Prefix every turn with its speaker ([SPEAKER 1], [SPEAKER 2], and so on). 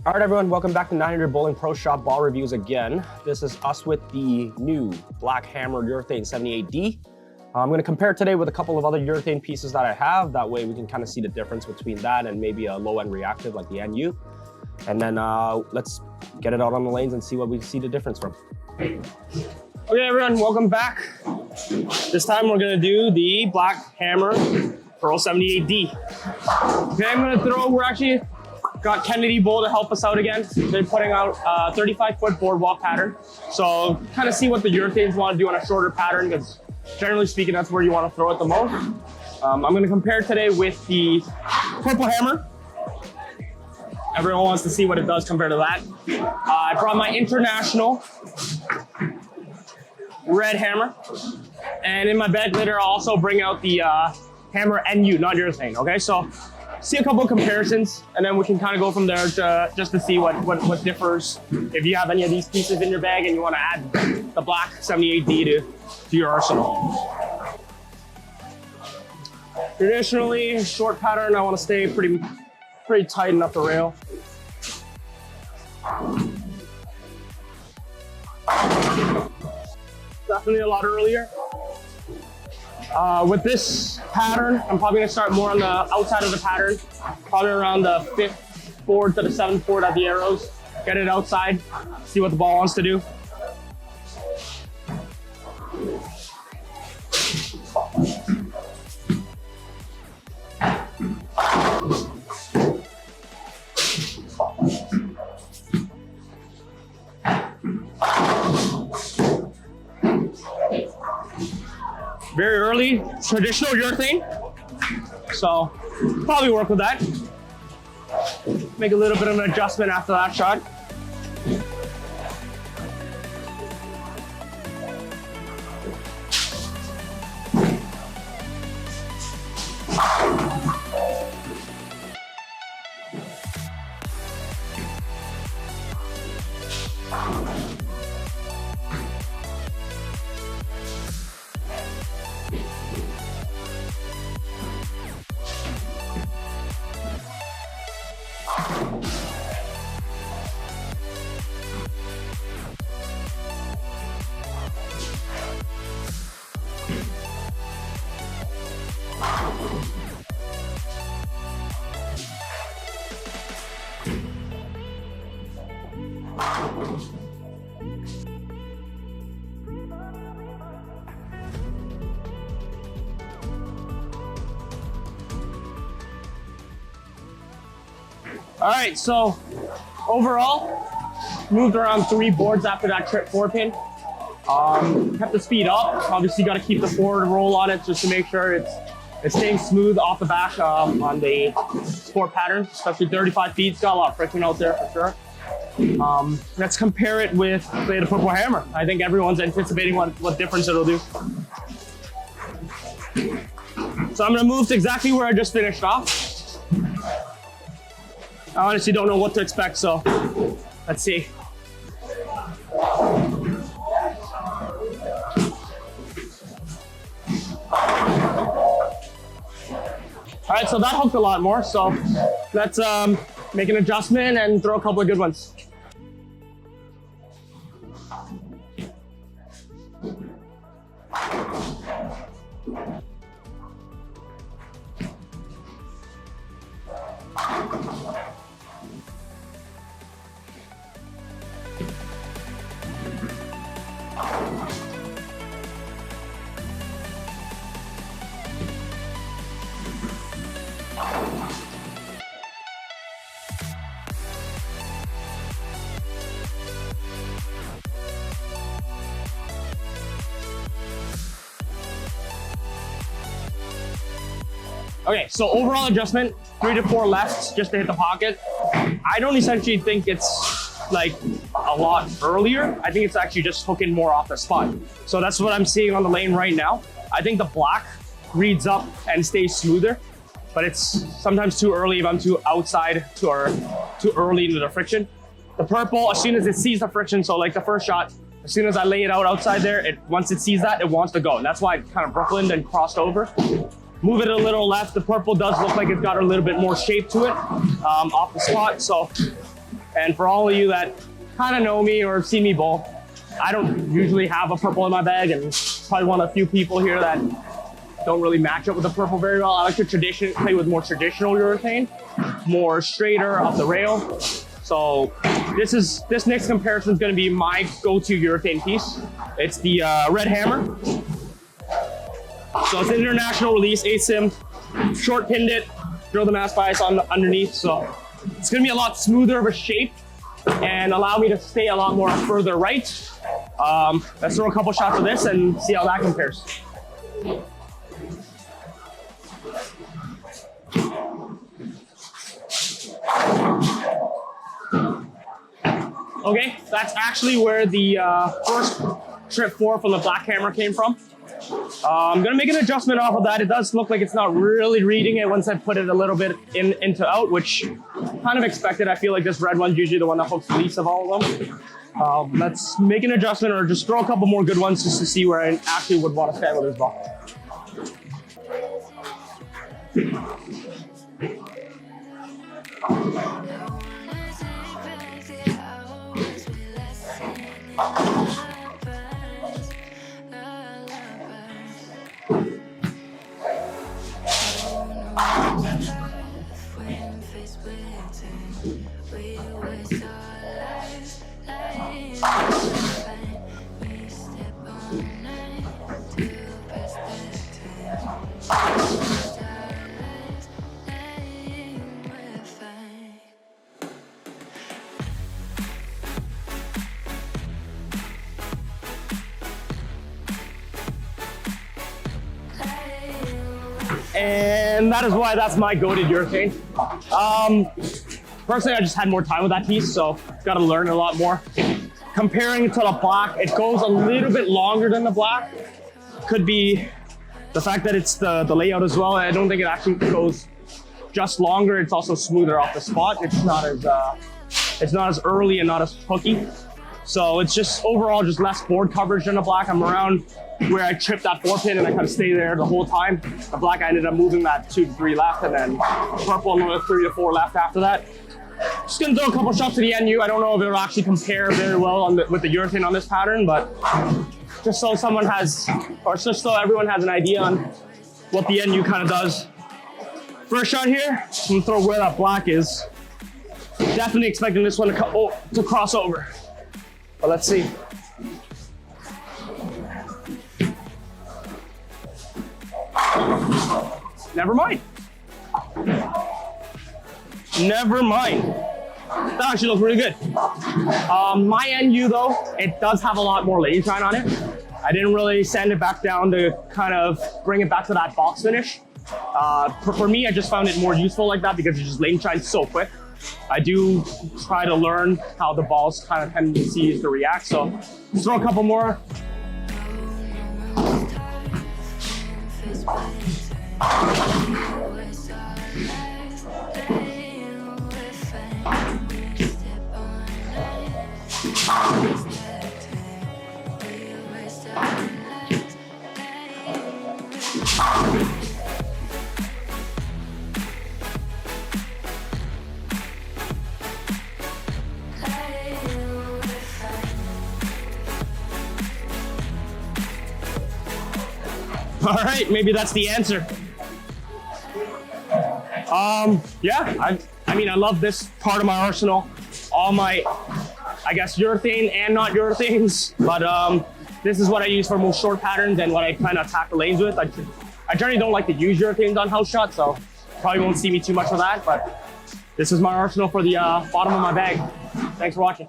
[SPEAKER 1] All right, everyone, welcome back to 900 Bowling Pro Shop Ball Reviews again. This is us with the new Black Hammer Urethane 78D. I'm gonna compare today with a couple of other urethane pieces that I have. That way we can kind of see the difference between that and maybe a low-end reactive like the NU. And then let's get it out on the lanes and see what we see the difference from. Okay, everyone, welcome back. This time we're gonna do the Black Hammer Purl 78D. Okay, we're actually got Kennedy Bowl to help us out again. They're putting out a 35-foot boardwalk pattern. So kind of see what the urethanes want to do on a shorter pattern, because generally speaking, that's where you want to throw it the most. I'm going to compare today with the Purple Hammer. Everyone wants to see what it does compared to that. I brought my international red hammer. And in my bag later, I'll also bring out the hammer NU, not urethane, okay? So see a couple of comparisons, and then we can kind of go from there just to see what differs. If you have any of these pieces in your bag and you want to add the Black 78D to your arsenal. Traditionally, short pattern, I want to stay pretty tight up the rail. Definitely a lot earlier. With this pattern, I'm probably gonna start more on the outside of the pattern, probably around the 5th board to the 7th board at the arrows. Get it outside, see what the ball wants to do. Very early, traditional urethane. So probably work with that. Make a little bit of an adjustment after that shot. All right, so overall, moved around 3 boards after that trip 4-pin. Kept the speed up. Obviously, got to keep the forward roll on it just to make sure it's staying smooth off the back on the sport pattern, especially 35 feet. It's got a lot of friction out there for sure. Let's compare it with, say, the Purple Hammer. I think everyone's anticipating what difference it'll do. So I'm gonna move to exactly where I just finished off. I honestly don't know what to expect, so let's see. All right, so that hooked a lot more, so let's make an adjustment and throw a couple of good ones. Okay, so overall adjustment, 3 to 4 lefts just to hit the pocket. I don't essentially think it's like a lot earlier. I think it's actually just hooking more off the spot. So that's what I'm seeing on the lane right now. I think the black reads up and stays smoother, but it's sometimes too early if I'm too outside or too early into the friction. The purple, as soon as it sees the friction, so like the first shot, as soon as I lay it out outside there, once it sees that, it wants to go. And that's why it kind of Brooklyned and crossed over. Move it a little left. The purple does look like it's got a little bit more shape to it off the spot. So And for all of you that kind of know me or see me bowl, I don't usually have a purple in my bag, and probably one of the few people here that don't really match up with the purple very well. I like to play with more traditional urethane, more straighter up the rail. So this next comparison is going to be my go-to urethane piece. It's the redhammer. So it's an international release, ASIM, short pinned it, drill the mass bias on underneath. So it's going to be a lot smoother of a shape and allow me to stay a lot more further right. Let's throw a couple shots of this and see how that compares. Okay, that's actually where the first trip 4 from the Black Hammer came from. I'm gonna make an adjustment off of that. It does look like it's not really reading it once I put it a little bit into out, which kind of expected. I feel like this red one's usually the one that hooks the least of all of them. Let's make an adjustment or just throw a couple more good ones just to see where I actually would want to stand with this ball. And that is why that's my go-to urethane. Personally, I just had more time with that piece, so got to learn a lot more. Comparing it to the black, it goes a little bit longer than the black. Could be the fact that it's the layout as well. I don't think it actually goes just longer. It's also smoother off the spot. It's not as early and not as hooky. So it's just overall just less board coverage than the black. I'm around where I tripped that 4-pin and I kind of stay there the whole time. The black, I ended up moving that 2 to 3 left, and then purple another 3 to 4 left after that. Just gonna throw a couple shots to the NU. I don't know if it'll actually compare very well with the urethane on this pattern, but just so someone has, or just so everyone has an idea on what the NU kind of does. First shot here, I'm gonna throw where that black is. Definitely expecting this one to cross over, but let's see. Never mind. Never mind. That actually looks really good. My NU though, it does have a lot more lane shine on it. I didn't really sand it back down to kind of bring it back to that box finish. For me, I just found it more useful like that because it just lane shines so quick. I do try to learn how the ball's kind of tendencies to react. So just throw a couple more. All right, maybe that's the answer. Yeah, I mean, I love this part of my arsenal. All my, I guess, urethane and not urethanes, but this is what I use for most short patterns and what I kind of attack the lanes with. I generally don't like to use urethanes on house shots, so probably won't see me too much for that, but this is my arsenal for the bottom of my bag. Thanks for watching.